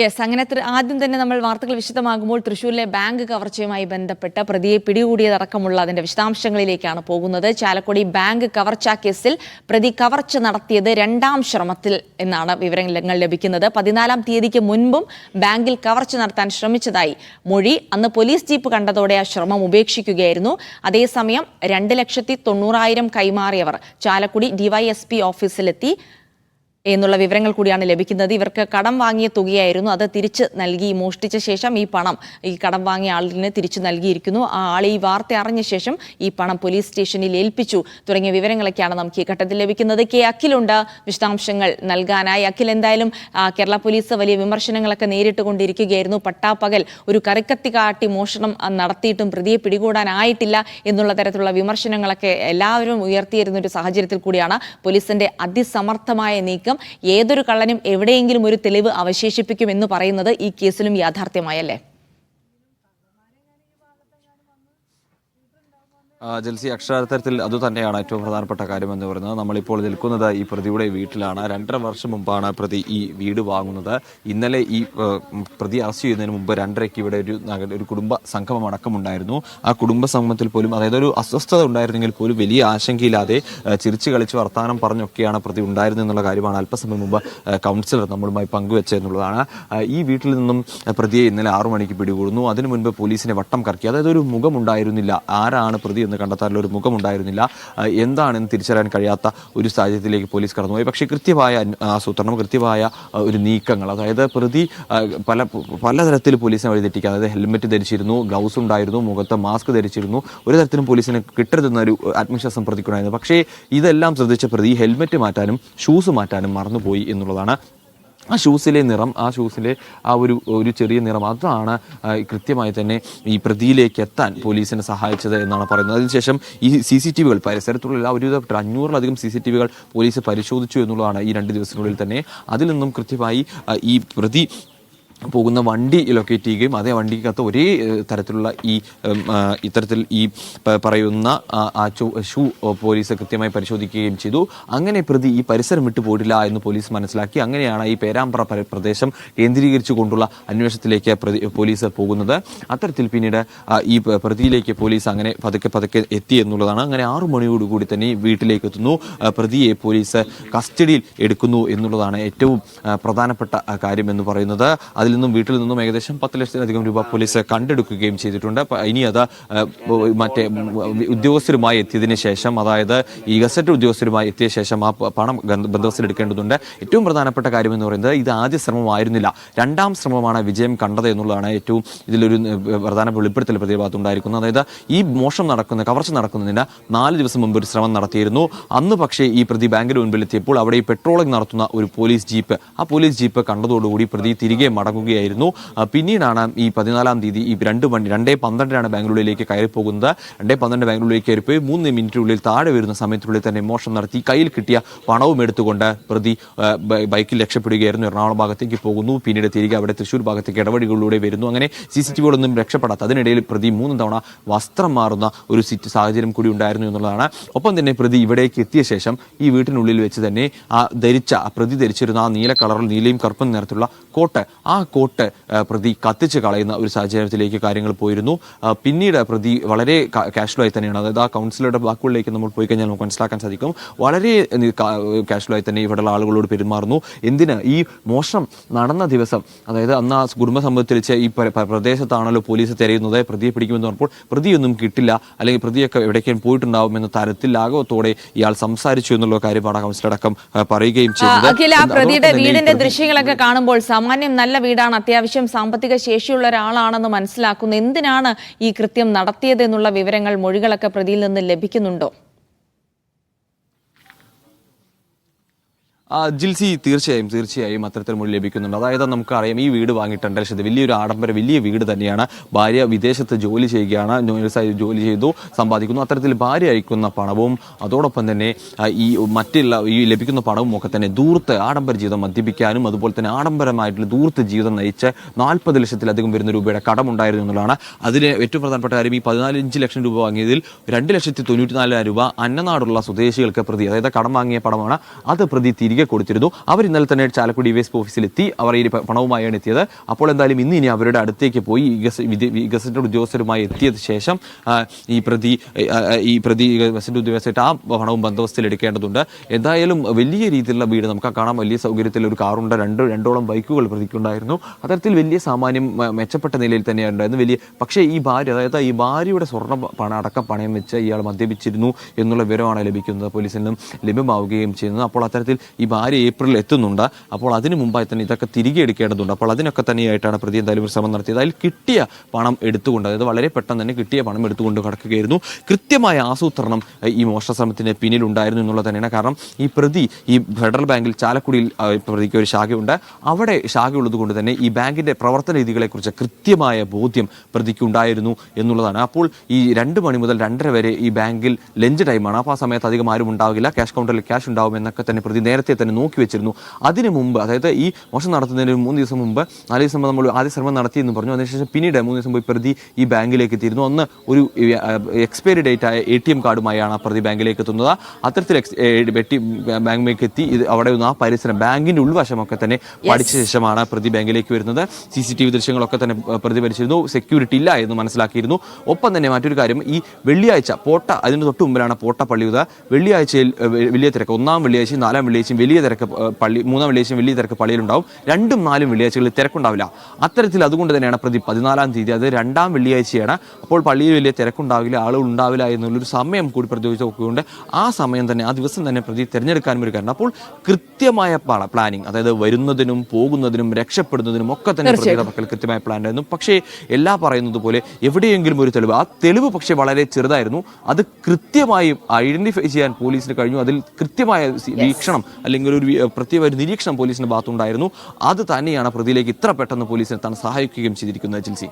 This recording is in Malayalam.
യെസ്, അങ്ങനെ ആദ്യം തന്നെ നമ്മൾ വാർത്തകൾ വിശദമാകുമ്പോൾ തൃശ്ശൂരിലെ ബാങ്ക് കവർച്ചയുമായി ബന്ധപ്പെട്ട് പ്രതിയെ പിടികൂടിയതടക്കമുള്ള അതിന്റെ വിശദാംശങ്ങളിലേക്കാണ് പോകുന്നത്. ചാലക്കുടി ബാങ്ക് കവർച്ചാ കേസിൽ പ്രതി കവർച്ച നടത്തിയത് രണ്ടാം ശ്രമത്തിൽ എന്നാണ് വിവരങ്ങൾ ലഭിക്കുന്നത്. 14-ാം തീയതിക്ക് മുൻപും ബാങ്കിൽ കവർച്ച നടത്താൻ ശ്രമിച്ചതായി മൊഴി. അന്ന് പോലീസ് ജീപ്പ് കണ്ടതോടെ ആ ശ്രമം ഉപേക്ഷിക്കുകയായിരുന്നു. അതേസമയം 2,90,000 കൈമാറിയവർ ചാലക്കുടി ഡിവൈഎസ്പി ഓഫീസിലെത്തി എന്നുള്ള വിവരങ്ങൾ കൂടിയാണ് ലഭിക്കുന്നത്. ഇവർക്ക് കടം വാങ്ങിയ തുകയായിരുന്നു, അത് തിരിച്ച് നൽകി. മോഷ്ടിച്ച ശേഷം ഈ പണം ഈ കടം വാങ്ങിയ ആളിന് തിരിച്ചു നൽകിയിരിക്കുന്നു. ആ ആൾ ഈ വാർത്ത അറിഞ്ഞ ശേഷം ഈ പണം പോലീസ് സ്റ്റേഷനിൽ ഏൽപ്പിച്ചു തുടങ്ങിയ വിവരങ്ങളൊക്കെയാണ് നമുക്ക് ഈ ഘട്ടത്തിൽ ലഭിക്കുന്നത്. കെ അഖിലുണ്ട് വിശദാംശങ്ങൾ നൽകാനായി. അഖിൽ, എന്തായാലും കേരള പോലീസ് വലിയ വിമർശനങ്ങളൊക്കെ നേരിട്ടുകൊണ്ടിരിക്കുകയായിരുന്നു. പട്ടാപ്പകൽ ഒരു കറിക്കത്തി കാട്ടി മോഷണം നടത്തിയിട്ടും പ്രതിയെ പിടികൂടാനായിട്ടില്ല എന്നുള്ള തരത്തിലുള്ള വിമർശനങ്ങളൊക്കെ എല്ലാവരും ഉയർത്തിയിരുന്ന ഒരു സാഹചര്യത്തിൽ കൂടിയാണ് പോലീസിന്റെ അതിസമർത്ഥമായ നീക്കം. ഏതൊരു കള്ളനും എവിടെയെങ്കിലും ഒരു തെളിവ് അവശേഷിപ്പിക്കുമെന്ന് പറയുന്നത് ഈ കേസിലും യാഥാർത്ഥ്യമായല്ലേ? ജൽസി, അക്ഷരാർത്ഥത്തിൽ അതുതന്നെയാണ് ഏറ്റവും പ്രധാനപ്പെട്ട കാര്യമെന്ന് പറയുന്നത്. നമ്മളിപ്പോൾ നിൽക്കുന്നത് ഈ പ്രതിയുടെ വീട്ടിലാണ്. 2.5 വർഷം മുമ്പാണ് പ്രതി ഈ വീട് വാങ്ങുന്നത്. ഇന്നലെ ഈ പ്രതി അറസ്റ്റ് ചെയ്യുന്നതിന് മുമ്പ് 2:30-ക്ക് ഇവിടെ ഒരു കുടുംബ സംഗമം അടക്കമുണ്ടായിരുന്നു. ആ കുടുംബ സംഗമത്തിൽ പോലും അതായത് ഒരു അസ്വസ്ഥത ഉണ്ടായിരുന്നെങ്കിൽ പോലും വലിയ ആശങ്കയില്ലാതെ ചിരിച്ചു കളിച്ച് വർത്തമാനം പറഞ്ഞൊക്കെയാണ് പ്രതി ഉണ്ടായിരുന്നത് എന്നുള്ള കാര്യമാണ് അല്പസമയം മുമ്പ് കൗൺസിലർ നമ്മളുമായി പങ്കുവെച്ചതെന്നുള്ളതാണ്. ഈ വീട്ടിൽ നിന്നും പ്രതിയെ ഇന്നലെ 6 മണിക്ക് പിടികൂടുന്നു. അതിനു മുൻപ് പോലീസിനെ വട്ടം കറക്കി. അതായത് ഒരു മുഖമുണ്ടായിരുന്നില്ല, ആരാണ് പ്രതി കണ്ടെത്താനുള്ള ഒരു മുഖമുണ്ടായിരുന്നില്ല, എന്താണെന്ന് തിരിച്ചറിയാൻ കഴിയാത്ത ഒരു സാഹചര്യത്തിലേക്ക് പോലീസ് കടന്നുപോയി. പക്ഷേ കൃത്യമായ ആസൂത്രണം, കൃത്യമായ ഒരു നീക്കങ്ങൾ, അതായത് പ്രതി പലതരത്തിൽ പോലീസിനെ വഴിതെറ്റിക്കുക. അതായത് ഹെൽമെറ്റ് ധരിച്ചിരുന്നു, ഗ്ലൗസ് ഉണ്ടായിരുന്നു, മുഖത്ത് മാസ്ക് ധരിച്ചിരുന്നു. ഒരു തരത്തിലും പോലീസിന് കിട്ടരുതെന്നൊരു ആത്മവിശ്വാസം പ്രതിക്കുണ്ടായിരുന്നു. പക്ഷേ ഇതെല്ലാം ശ്രദ്ധിച്ച പ്രതി ഹെൽമെറ്റ് മാറ്റാനും ഷൂസ് മാറ്റാനും മറന്നുപോയി എന്നുള്ളതാണ്. ആ ഷൂസിലെ നിറം, ആ ഷൂസിലെ ആ ഒരു ചെറിയ നിറം, അതാണ് കൃത്യമായി തന്നെ ഈ പ്രതിയിലേക്ക് എത്താൻ പോലീസിനെ സഹായിച്ചത് എന്നാണ് പറയുന്നത്. അതിനുശേഷം ഈ CCTV-കൾ പരിസരത്തുള്ള 500-ലധികം CCTV-കൾ പോലീസ് പരിശോധിച്ചു എന്നുള്ളതാണ് ഈ 2 ദിവസത്തിനുള്ളിൽ തന്നെ. അതിൽ നിന്നും കൃത്യമായി ഈ പ്രതി പോകുന്ന വണ്ടി ലൊക്കേറ്റ് ചെയ്യുകയും അതേ വണ്ടിക്കകത്ത് ഒരേ തരത്തിലുള്ള ഇത്തരത്തിൽ ഈ പറയുന്ന ഷൂ പോലീസ് കൃത്യമായി പരിശോധിക്കുകയും ചെയ്തു. അങ്ങനെ പ്രതി ഈ പരിസരം വിട്ടു പോയിട്ടില്ല എന്ന് പോലീസ് മനസ്സിലാക്കി. അങ്ങനെയാണ് ഈ പേരാമ്പ്ര പ്രദേശം കേന്ദ്രീകരിച്ചു കൊണ്ടുള്ള അന്വേഷണത്തിലേക്ക് പോലീസ് പോകുന്നത്. അത്തരത്തിൽ പിന്നീട് ഈ പ്രതിയിലേക്ക് പോലീസ് അങ്ങനെ പതുക്കെ എത്തി എന്നുള്ളതാണ്. അങ്ങനെ 6 മണിയോടുകൂടി തന്നെ വീട്ടിലേക്ക് എത്തുന്നു. പ്രതിയെ പോലീസ് കസ്റ്റഡിയിൽ എടുക്കുന്നു എന്നുള്ളതാണ് ഏറ്റവും പ്രധാനപ്പെട്ട കാര്യം എന്ന് പറയുന്നത്. അതിൽ നിന്നും വീട്ടിൽ നിന്നും ഏകദേശം 10 ലക്ഷത്തിലധികം രൂപ പോലീസ് കണ്ടെടുക്കുകയും ചെയ്തിട്ടുണ്ട്. ഇനി അത് മറ്റേ ഉദ്യോഗസ്ഥരുമായി എത്തിയതിനു ശേഷം, അതായത് ഈ ഗസറ്റ് ഉദ്യോഗസ്ഥരുമായി എത്തിയ ശേഷം ആ പണം ബന്ധവസ്ഥയിലെടുക്കേണ്ടതുണ്ട്. ഏറ്റവും പ്രധാനപ്പെട്ട കാര്യം എന്ന് പറയുന്നത് ഇത് ആദ്യ ശ്രമമായിരുന്നില്ല, 2ാം ശ്രമമാണ് വിജയം കണ്ടത് എന്നുള്ളതാണ് ഏറ്റവും ഇതിലൊരു പ്രധാന വെളിപ്പെടുത്തൽ പ്രതിഭാഗത്തുണ്ടായിരിക്കുന്നത്. അതായത് ഈ കവർച്ച നടക്കുന്നതിന് 4 ദിവസം മുമ്പ് ഒരു ശ്രമം നടത്തിയിരുന്നു. അന്ന് പക്ഷേ ഈ പ്രതി ബാങ്കിന് മുൻപിലെത്തിയപ്പോൾ അവിടെ ഈ പെട്രോളിംഗ് നടത്തുന്ന ഒരു പോലീസ് ജീപ്പ്, ആ പോലീസ് ജീപ്പ് കണ്ടതോടുകൂടി പ്രതി തിരികെ മടങ്ങുകയായിരുന്നു. പിന്നീടാണ് ഈ 14-ാം തീയതി ഈ 2:12 ബാംഗ്ലൂരിലേക്ക് കയറി പോകുന്നത്. 2:12 ബാംഗ്ലൂരിലേക്ക് കയറിപ്പോയി 3 മിനിറ്റിനുള്ളിൽ താഴെ വരുന്ന സമയത്തിനുള്ളിൽ തന്നെ മോഷണം നടത്തി കയ്യിൽ കിട്ടിയ പണവും എടുത്തുകൊണ്ട് പ്രതി ബൈക്കിൽ രക്ഷപ്പെടുകയായിരുന്നു. എറണാകുളം ഭാഗത്തേക്ക് പോകുന്നു. പിന്നീട് തിരികെ അവിടെ തൃശ്ശൂർ ഭാഗത്തേക്ക് ഇടവഴികളിലൂടെ വരുന്നു. അങ്ങനെ CCTV-കളൊന്നും രക്ഷപ്പെടാത്ത, അതിനിടയിൽ പ്രതി 3 തവണ വസ്ത്രം മാറുന്ന ഒരു സാഹചര്യം കൂടി ഉണ്ടായിരുന്നു എന്നുള്ളതാണ്. ഒപ്പം തന്നെ പ്രതി ഇവിടേക്ക് എത്തിയ ശേഷം ഈ വീട്ടിനുള്ളിൽ വെച്ച് തന്നെ പ്രതി ധരിച്ചിരുന്ന ആ നീല കളറിൽ നീലയും കറുപ്പും നിറത്തിലുള്ള കോട്ട്, ആ കോട്ട് പ്രതി കത്തിച്ച് കളയുന്ന ഒരു സാഹചര്യത്തിലേക്ക് കാര്യങ്ങൾ പോയിരുന്നു. പിന്നീട് പ്രതി വളരെ കാഷ്വലായി തന്നെയാണ്, അതായത് ആ കൗൺസിലറുടെ വാക്കുകളിലേക്ക് നമ്മൾ പോയി കഴിഞ്ഞാൽ നമുക്ക് മനസ്സിലാക്കാൻ സാധിക്കും, വളരെ കാഷ്വലായി തന്നെ ഇവിടെയുള്ള ആളുകളോട് പെരുമാറുന്നു. എന്തിന് ഈ മോഷണം നടന്ന ദിവസം, അതായത് അന്ന് ആ കുടുംബ സംഭവത്തിൽ ഈ പ്രദേശത്താണല്ലോ പോലീസ് തിരയുന്നത്, പ്രതിയെ പിടിക്കുമെന്ന് പറഞ്ഞപ്പോൾ പ്രതിയൊന്നും കിട്ടില്ല, അല്ലെങ്കിൽ പ്രതിയൊക്കെ എവിടേക്കും പോയിട്ടുണ്ടാവും എന്ന തരത്തിൽ ലാഘവത്തോടെ ഇയാൾ സംസാരിച്ചു എന്നുള്ള കാര്യമാണ് കൗൺസിലടക്കം പറയുകയും ചെയ്തത്. പ്രതിയുടെ വീടിന്റെ ദൃശ്യങ്ങളൊക്കെ കാണുമ്പോൾ സാമാന്യം നല്ല വീടാണ്, അത്യാവശ്യം സാമ്പത്തിക ശേഷിയുള്ള ഒരാളാണെന്ന് മനസ്സിലാക്കുന്നു. എന്തിനാണ് ഈ കൃത്യം നടത്തിയതെന്നുള്ള വിവരങ്ങൾ, മൊഴികളൊക്കെ പ്രതിയിൽ നിന്ന് ലഭിക്കുന്നുണ്ടോ? ജിൽസി, തീർച്ചയായും അത്തരത്തിൽ മൊഴി ലഭിക്കുന്നുണ്ട്. അതായത് നമുക്കറിയാം ഈ വീട് വാങ്ങിയിട്ട് 2 ലക്ഷത്തിൽ വലിയൊരു വലിയ വീട് തന്നെയാണ്. ഭാര്യ വിദേശത്ത് ജോലി ചെയ്യുകയാണ്, ജോലി ചെയ്തു സമ്പാദിക്കുന്നു. അത്തരത്തിൽ ഭാര്യ അയക്കുന്ന പണവും അതോടൊപ്പം തന്നെ ഈ ലഭിക്കുന്ന പണവും ഒക്കെ തന്നെ ദൂർത്ത് ആഡംബര ജീവിതം മദ്യപിക്കാനും അതുപോലെ തന്നെ ആഡംബരമായിട്ടുള്ള ദൂർത്ത് ജീവിതം നയിച്ച് 40 ലക്ഷത്തിലധികം വരുന്ന രൂപയുടെ കടമുണ്ടായിരുന്നു എന്നുള്ളതാണ്. അതിന് ഏറ്റവും പ്രധാനപ്പെട്ട കാര്യം, ഈ 15 ലക്ഷം രൂപ വാങ്ങിയതിൽ 2,94,000 രൂപ അന്നനാടുള്ള സ്വദേശികൾക്ക് പ്രതി, അതായത് കടം വാങ്ങിയ പണമാണ്, അത് പ്രതി തിരികെ തിരികെ കൊടുത്തിരുന്നു. അവർ ഇന്നലെ തന്നെ ചാലക്കുടി ഡിവൈഎസ്പി ഓഫീസിലെത്തി. അവർ ഈ പണവുമായാണ് എത്തിയത്. അപ്പോൾ എന്തായാലും ഇനി അവരുടെ അടുത്തേക്ക് പോയി ഗസറ്റഡ് ഉദ്യോഗസ്ഥരുമായി എത്തിയത് ശേഷം ഈ പ്രതി ഗസറ്റഡ് ഉദ്യോഗസ്ഥർ ആ പണവും ബന്ദോബസ്തിൽ എടുക്കേണ്ടതുണ്ട്. എന്തായാലും വലിയ രീതിയിലുള്ള വീട് നമുക്ക് കാണാം. വലിയ സൗകര്യത്തിൽ ഒരു കാറുണ്ട്, രണ്ടോളം ബൈക്കുകൾ പ്രതിക്കുണ്ടായിരുന്നു. അത്തരത്തിൽ വലിയ സാമാന്യം മെച്ചപ്പെട്ട നിലയിൽ തന്നെയാണ് ഉണ്ടായിരുന്നു. പക്ഷേ ഈ ഭാര്യ, അതായത് ഈ ഭാര്യയുടെ സ്വർണ്ണ പണം അടക്കം പണയം വെച്ച് ഇയാൾ മദ്യപിച്ചിരുന്നു എന്നുള്ള വിവരമാണ് ലഭിക്കുന്നത്, പോലീസിൽ നിന്നും ലഭ്യമാവുകയും ചെയ്യുന്നത്. അപ്പോൾ അത്തരത്തിൽ ഈ ഭാര്യ ഏപ്രിലിൽ എത്തുന്നുണ്ട്. അപ്പോൾ അതിനു മുമ്പായി തന്നെ ഇതൊക്കെ തിരികെ എടുക്കേണ്ടതുണ്ട്. അപ്പോൾ അതിനൊക്കെ തന്നെയായിട്ടാണ് പ്രതി എന്തായാലും ഒരു ശ്രമം നടത്തിയത്. അതിൽ കിട്ടിയ പണം എടുത്തുകൊണ്ട്, അതായത് വളരെ പെട്ടെന്ന് തന്നെ കിട്ടിയ പണം എടുത്തുകൊണ്ട് കടക്കുകയായിരുന്നു. കൃത്യമായ ആസൂത്രണം ഈ മോഷണ ശ്രമത്തിന് പിന്നിലുണ്ടായിരുന്നു എന്നുള്ളത് തന്നെയാണ്. കാരണം ഈ പ്രതി ഈ ഫെഡറൽ ബാങ്കിൽ ചാലക്കുടിയിൽ പ്രതിക്ക് ഒരു ശാഖയുണ്ട്. അവിടെ ശാഖയുള്ളത് കൊണ്ട് തന്നെ ഈ ബാങ്കിന്റെ പ്രവർത്തന രീതികളെക്കുറിച്ച് കൃത്യമായ ബോധ്യം പ്രതിക്ക് ഉണ്ടായിരുന്നു എന്നുള്ളതാണ്. അപ്പോൾ ഈ 2 മണി മുതൽ 2:30 വരെ ഈ ബാങ്കിൽ ലഞ്ച് ടൈമാണ്. അപ്പോൾ ആ സമയത്ത് അധികം ആരും ഉണ്ടാവില്ല, ക്യാഷ് കൗണ്ടറിൽ ക്യാഷ് ഉണ്ടാവും എന്നൊക്കെ തന്നെ പ്രതി നേരത്തെ തന്നെ നോക്കി വെച്ചിരുന്നു. അതിനു മുമ്പ്, അതായത് ഈ മോഷണം നടത്തുന്നതിന് 3 ദിവസം മുമ്പ്, 4 ദിവസം മുമ്പ് നമ്മൾ ആദ്യ ശ്രമം നടത്തിയെന്ന് പറഞ്ഞു. അതിനുശേഷം പിന്നീട് 3 ദിവസം പോയി പ്രതി ഈ ബാങ്കിലേക്ക് എത്തിയിരുന്നു. ഒന്ന് ഒരു എക്സ്പയറി ഡേറ്റ് ആയ ATM കാർഡുമായാണ് പ്രതി ബാങ്കിലേക്ക് എത്തുന്നത്. അത്തരത്തിൽ ബാങ്കിലേക്ക് എത്തി അവിടെ ഒന്ന് ആ പരിസരം, ബാങ്കിന്റെ ഉൾവശമൊക്കെ തന്നെ പഠിച്ച ശേഷമാണ് പ്രതി ബാങ്കിലേക്ക് വരുന്നത്. CCTV ദൃശ്യങ്ങളൊക്കെ തന്നെ പ്രതി പരിശോധിച്ചിരുന്നു. സെക്യൂരിറ്റി ഇല്ല എന്ന് മനസ്സിലാക്കിയിരുന്നു. ഒപ്പം തന്നെ മറ്റൊരു കാര്യം, ഈ വെള്ളിയാഴ്ച അതിന് തൊട്ട് മുമ്പിലാണ് പോട്ട പള്ളിയുത്. വെള്ളിയാഴ്ചയിൽ വലിയ തിരക്ക്, 1-ാം വെള്ളിയാഴ്ചയും 4-ാം വെള്ളിയാഴ്ചയും വലിയ തിരക്ക് 3-ാം വെള്ളിയാഴ്ചയും വലിയ തിരക്ക് പള്ളിയിലുണ്ടാവും. 2-ഉം 4-ഉം വെള്ളിയാഴ്ചകളിൽ തിരക്കുണ്ടാവില്ല. അത്തരത്തിൽ അതുകൊണ്ട് തന്നെയാണ് പ്രതി 14-ാം തീയതി, അത് 2-ാം വെള്ളിയാഴ്ചയാണ്, അപ്പോൾ പള്ളിയിൽ വലിയ തിരക്കുണ്ടാവില്ല, ആളുകൾ ഉണ്ടാവില്ല എന്നുള്ളൊരു സമയം കൂടി പ്രതിയോഗിച്ച് നോക്കിക്കൊണ്ട് ആ സമയം തന്നെ, ആ ദിവസം തന്നെ പ്രതി തിരഞ്ഞെടുക്കാനും ഒരു കാരണം. അപ്പോൾ കൃത്യമായ പ്ലാനിങ്, അതായത് വരുന്നതിനും പോകുന്നതിനും രക്ഷപ്പെടുന്നതിനും ഒക്കെ തന്നെ പ്രതിയുടെ പക്കൽ കൃത്യമായ പ്ലാൻ ഉണ്ടായിരുന്നു. പക്ഷേ എല്ലാ പറയുന്നത് പോലെ എവിടെയെങ്കിലും ഒരു തെളിവ്, ആ തെളിവ് പക്ഷേ വളരെ ചെറുതായിരുന്നു. അത് കൃത്യമായി ഐഡന്റിഫൈ ചെയ്യാൻ പോലീസിന് കഴിഞ്ഞു. അതിൽ കൃത്യമായ വീക്ഷണം അല്ലെങ്കിൽ ഒരു പ്രത്യേക ഒരു നിരീക്ഷണം പോലീസിന്റെ ഭാഗത്തുണ്ടായിരുന്നു. അത് തന്നെയാണ് പ്രതിയിലേക്ക് ഇത്ര പെട്ടെന്ന് പോലീസിനെത്താൻ സഹായിക്കുകയും ചെയ്തിരിക്കുന്നത്. ജിൽസി.